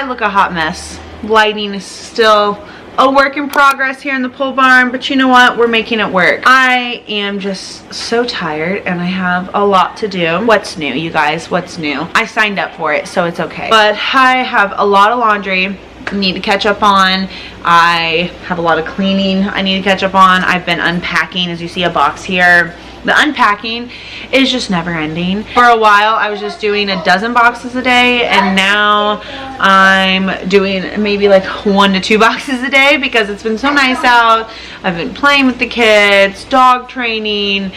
look a hot mess. Lighting is still a work in progress here in the pole barn, but you know what? We're making it work. I am just so tired and I have a lot to do. What's new, you guys? What's new? I signed up for it, so it's okay. But I have a lot of laundry I need to catch up on. I have a lot of cleaning I need to catch up on. I've been unpacking, as you see a box here. The unpacking is just never ending. For a while I was just doing a dozen boxes a day, and now I'm doing maybe like 1 to 2 boxes a day because it's been so nice out. I've been playing with the kids, dog training,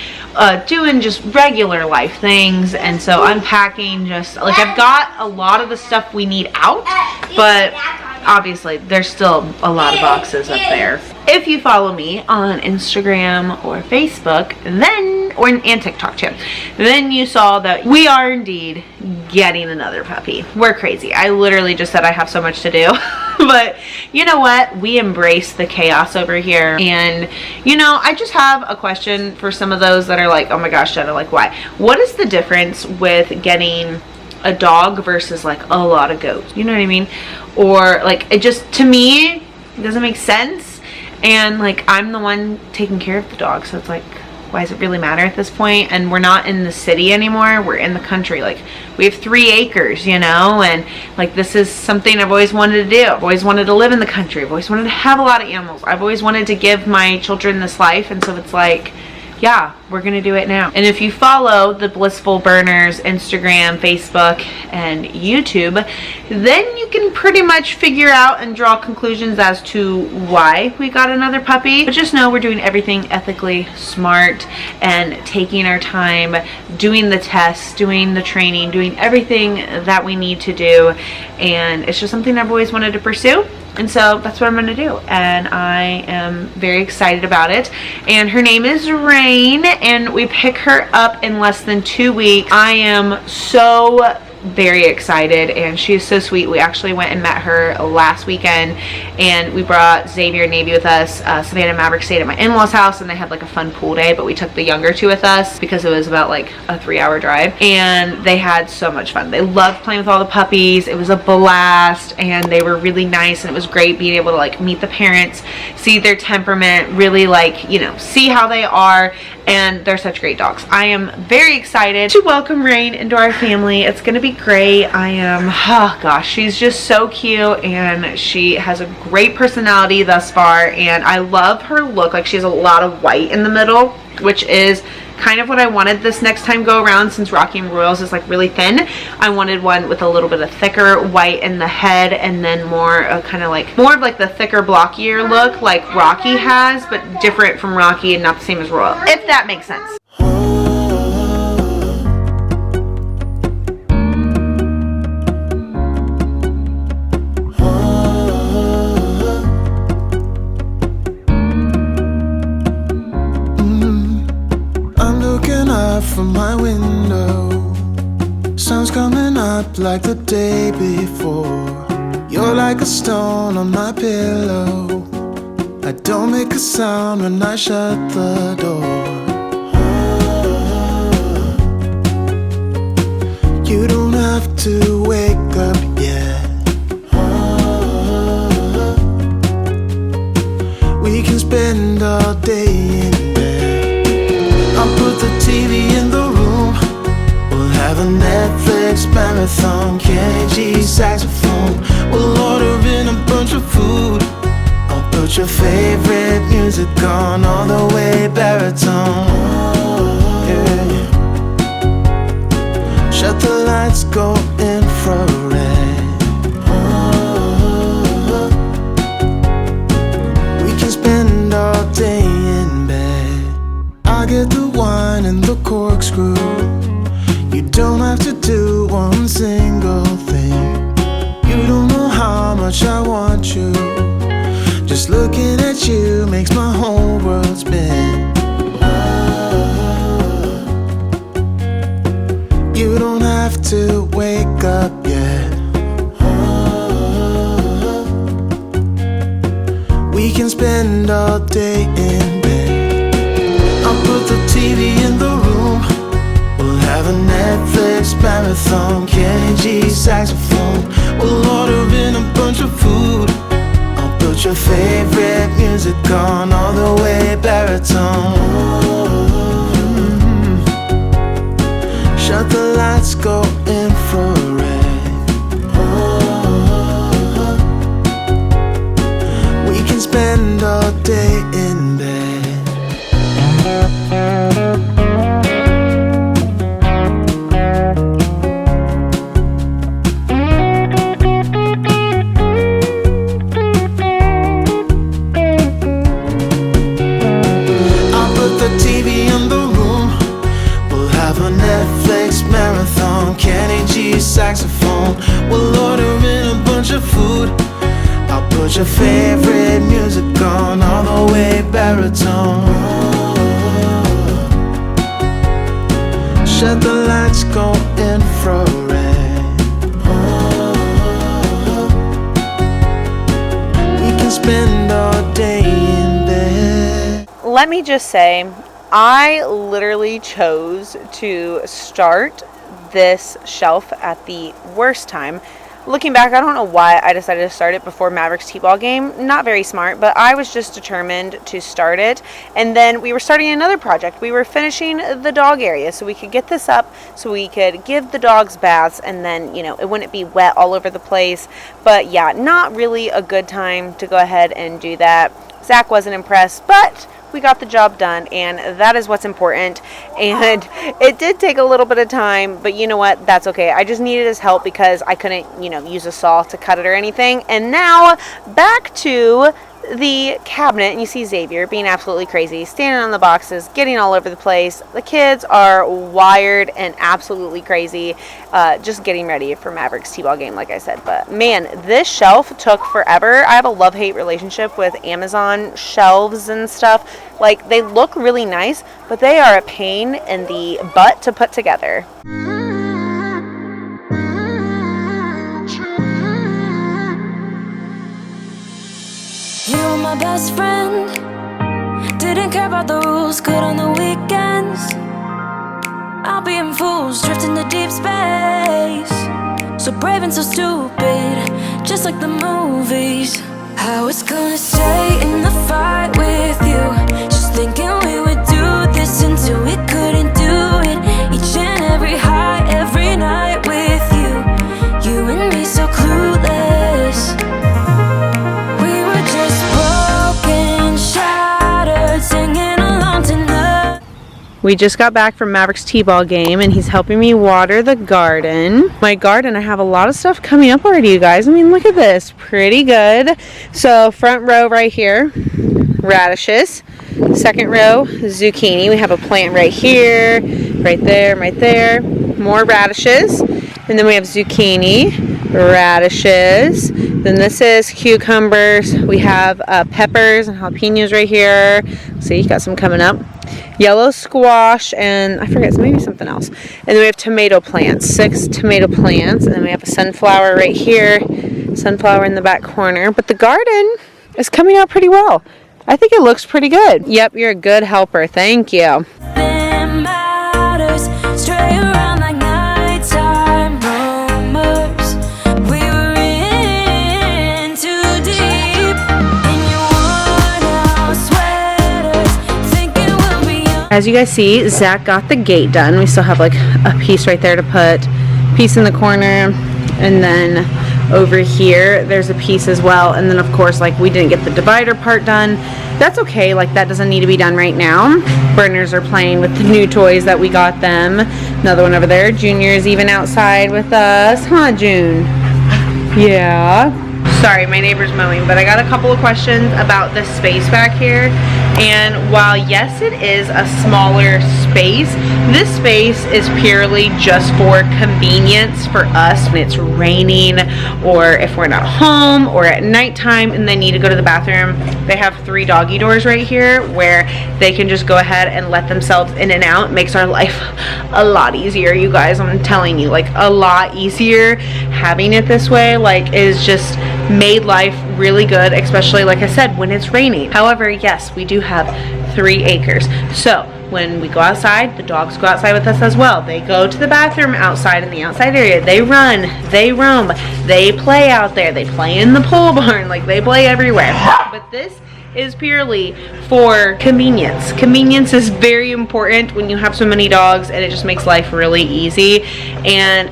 doing just regular life things, and so unpacking, just like, I've got a lot of the stuff we need out, but obviously there's still a lot of boxes up there. If you follow me on Instagram or Facebook, and TikTok too, then you saw that we are indeed getting another puppy. We're crazy. I literally just said I have so much to do. But you know what? We embrace the chaos over here. And you know, I just have a question for some of those that are like, oh my gosh, Jenna, like why? What is the difference with getting a dog versus like a lot of goats? You know what I mean? Or like, it just, to me, it doesn't make sense. And like, I'm the one taking care of the dog, so it's like, why does it really matter at this point? And we're not in the city anymore, we're in the country. Like, we have 3 acres, you know, and like, this is something I've always wanted to do. I've always wanted to live in the country. I've always wanted to have a lot of animals. I've always wanted to give my children this life, and so it's like, yeah, we're gonna do it now. And if you follow the Blissful Burners Instagram, Facebook, and YouTube, then you can pretty much figure out and draw conclusions as to why we got another puppy. But just know we're doing everything ethically smart and taking our time, doing the tests, doing the training, doing everything that we need to do. And it's just something I've always wanted to pursue. And so that's what I'm going to do, and I am very excited about it. And her name is Rain, and we pick her up in less than 2 weeks. I am so very excited, and she is so sweet. We actually went and met her last weekend, and we brought Xavier and Navy with us. Savannah and Maverick stayed at my in-laws house, and they had like a fun pool day, but we took the younger 2 with us because it was about like a 3-hour drive, and they had so much fun. They loved playing with all the puppies. It was a blast, and they were really nice, and it was great being able to like meet the parents, see their temperament, really like, you know, see how they are. And they're such great dogs. I am very excited to welcome Rain into our family. It's gonna be great. I am, oh gosh, she's just so cute, and she has a great personality thus far, and I love her look. Like, she has a lot of white in the middle, which is kind of what I wanted this next time go around, since Rocky and Royals is like really thin. I wanted one with a little bit of thicker white in the head, and then more kind of like, more of like the thicker blockier look like Rocky has, but different from Rocky and not the same as Royal, if that makes sense. From my window, sun's coming up like the day before. You're like a stone on my pillow. I don't make a sound when I shut the door. You don't have to wake up yet. We can spend all day in bed. I'll put the TV in the room. We'll have a Netflix marathon, Kenny G saxophone. We'll order in a bunch of food. I'll put your favorite music on all the way baritone. Yeah. Shut the lights, go infrared. We can spend all day in bed. I get the wine and the corkscrew. You don't have to do one single thing. You don't know how much I want you. Just looking at you makes my whole world spin. You don't have to wake up yet. We can spend all day in bed. I'll put the TV in the room. We'll have a Netflix marathon, Kenny G saxophone. We'll order in a your favorite music on all the way baritone. Shut the lights, go infrared. We can spend all day in bed. I'll put the TV in the room. We'll have a Netflix marathon. Kenny G saxophone. We'll order in a bunch of food. I'll put your favorite music on all the way baritone. Shut the lights, go infrared. We can spend all day in bed. Let me just say, I literally chose to start this shelf at the worst time. Looking back, I don't know why I decided to start it before Mavericks t-ball game. Not very smart, but I was just determined to start it. And then we were starting another project. We were finishing the dog area so we could get this up, so we could give the dogs baths, and then, you know, it wouldn't be wet all over the place. But yeah, not really a good time to go ahead and do that. Zach wasn't impressed, but we got the job done, and that is what's important. And it did take a little bit of time, but you know what, that's okay. I just needed his help because I couldn't, you know, use a saw to cut it or anything. And now back to the cabinet, and you see Xavier being absolutely crazy, standing on the boxes, getting all over the place. The kids are wired and absolutely crazy, just getting ready for Mavericks t-ball game, like I said. But man, this shelf took forever. I have a love-hate relationship with Amazon shelves and stuff. Like, they look really nice, but they are a pain in the butt to put together. You were my best friend. Didn't care about the rules, good on the weekends. I'll be in fools, drifting to deep space. So brave and so stupid, just like the movies. I was gonna stay in the fight with you, just thinking we would do this until we couldn't do it. Each and every high, every night with you. You and me so clueless. We just got back from Mavericks t-ball game, and he's helping me water the garden. My garden, I have a lot of stuff coming up already, you guys. I mean, look at this. Pretty good. So front row right here, radishes. Second row, zucchini. We have a plant right here, right there. More radishes. And then we have zucchini, radishes. Then this is cucumbers. We have peppers and jalapenos right here. See, got some coming up. Yellow squash, and I forget, maybe something else. And then we have tomato plants, 6 tomato plants. And then we have a sunflower right here, sunflower in the back corner. But the garden is coming out pretty well. I think it looks pretty good. Yep, you're a good helper. Thank you. As you guys see, Zach got the gate done. We still have like a piece right there to put, piece in the corner, and then over here there's a piece as well. And then of course, like, we didn't get the divider part done. That's okay, like, that doesn't need to be done right now. Burners are playing with the new toys that we got them. Another one over there. Junior is even outside with us, huh, June? Yeah. Sorry, my neighbor's mowing, but I got a couple of questions about the space back here. And while yes, it is a smaller space, this space is purely just for convenience for us when it's raining, or if we're not home, or at nighttime and they need to go to the bathroom. They have 3 doggy doors right here where they can just go ahead and let themselves in and out. It makes our life a lot easier, you guys. I'm telling you, like, a lot easier. Having it this way, like, is just made life really good, especially, like I said, when it's raining. However, yes, we do have 3 acres. So when we go outside, the dogs go outside with us as well. They go to the bathroom outside in the outside area. They run, they roam, they play out there. They play in the pole barn, like they play everywhere. But this is purely for convenience. Convenience is very important when you have so many dogs, and it just makes life really easy. And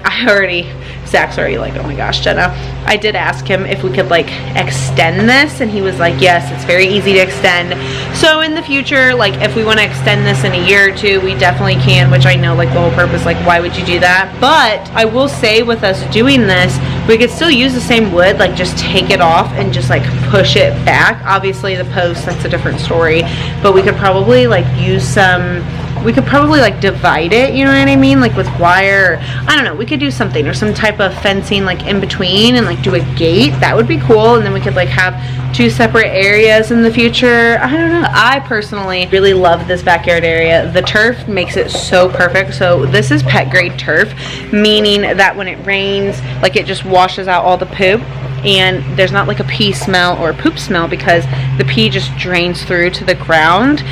Zach's already like, oh my gosh, Jenna. I did ask him if we could like extend this, and he was like, yes, it's very easy to extend. So in the future, like if we want to extend this in a year or two, we definitely can, which I know like the whole purpose, like why would you do that? But I will say with us doing this, we could still use the same wood, like just take it off and just like push it back. Obviously the post, that's a different story, but we could probably like use some, we could probably like divide it, you know what I mean, like with wire, or, I don't know, we could do something, or some type of fencing like in between, and like do a gate. That would be cool. And then we could like have 2 separate areas in the future. I don't know. I personally really love this backyard area. The turf makes it so perfect. So this is pet grade turf, meaning that when it rains, like it just washes out all the poop, and there's not like a pee smell or a poop smell, because the pee just drains through to the ground,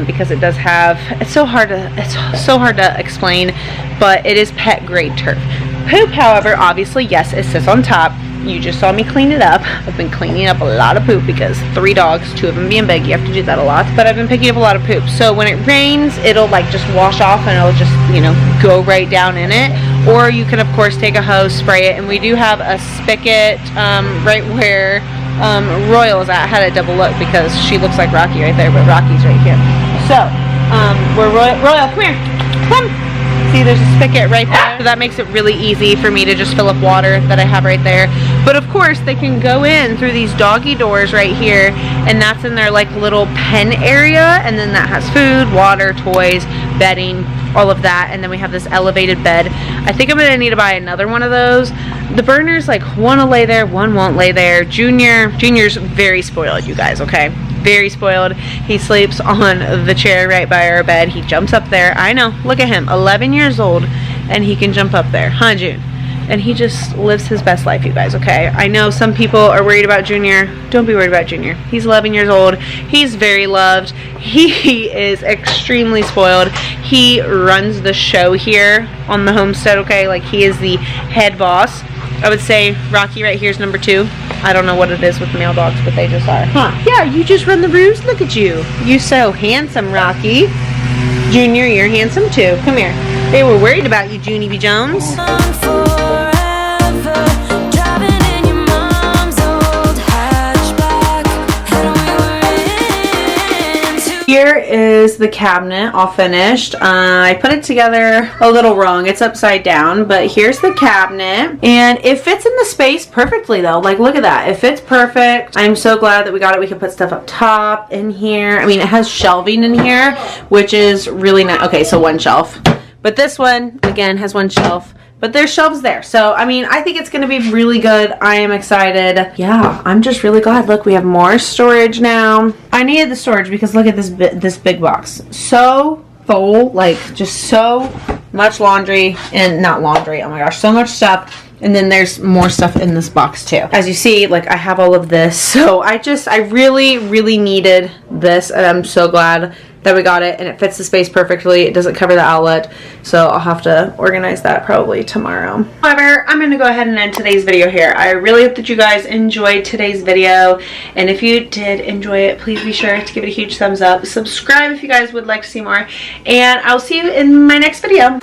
because it does have, it's so hard to explain, but it is pet grade turf. Poop, however, obviously, yes, it sits on top. You just saw me clean it up. I've been cleaning up a lot of poop because 3 dogs, 2 of them being big, you have to do that a lot. But I've been picking up a lot of poop. So when it rains, it'll like just wash off, and it'll just, you know, go right down in it. Or you can of course take a hose, spray it, and we do have a spigot right where Royal is at. I had a double look because she looks like Rocky right there, but Rocky's right here. So where Royal, come here, come. See, there's a spigot right there. So that makes it really easy for me to just fill up water that I have right there. But of course, they can go in through these doggy doors right here, and that's in their like little pen area, and then that has food, water, toys, bedding, all of that. And then we have this elevated bed. I think I'm gonna need to buy another one of those. The burners, like, one will lay there, one won't lay there. Junior's very spoiled, you guys, okay? Very spoiled. He sleeps on the chair right by our bed. He jumps up there. I know, look at him, 11 years old, and he can jump up there, huh, June? And he just lives his best life, you guys, okay? I know some people are worried about Junior. Don't be worried about Junior. He's 11 years old. He's very loved. He is extremely spoiled. He runs the show here on the homestead, okay? Like, he is the head boss. I would say Rocky right here is number 2. I don't know what it is with male dogs, but they just are. Huh. Yeah, you just run the roost. Look at you. You so handsome, Rocky. Junior, you're handsome too. Come here. They were worried about you, Junie B. Jones. Here is the cabinet all finished. I put it together a little wrong. It's upside down, but here's the cabinet, and it fits in the space perfectly though. Like, look at that. It fits perfect. I'm so glad that we got it. We can put stuff up top in here. I mean, it has shelving in here, which is really nice. Okay, so 1 shelf. But this one, again, has 1 shelf. But there's shelves there. So, I mean, I think it's going to be really good. I am excited. Yeah, I'm just really glad. Look, we have more storage now. I needed the storage because look at this big box. So full, like just so much laundry, and not laundry. Oh my gosh, so much stuff. And then there's more stuff in this box too. As you see, like I have all of this. So I really, really needed this, and I'm so glad that we got it, and it fits the space perfectly. It doesn't cover the outlet, so I'll have to organize that probably tomorrow. However, I'm going to go ahead and end today's video here. I really hope that you guys enjoyed today's video, and if you did enjoy it, please be sure to give it a huge thumbs up. Subscribe if you guys would like to see more, and I'll see you in my next video.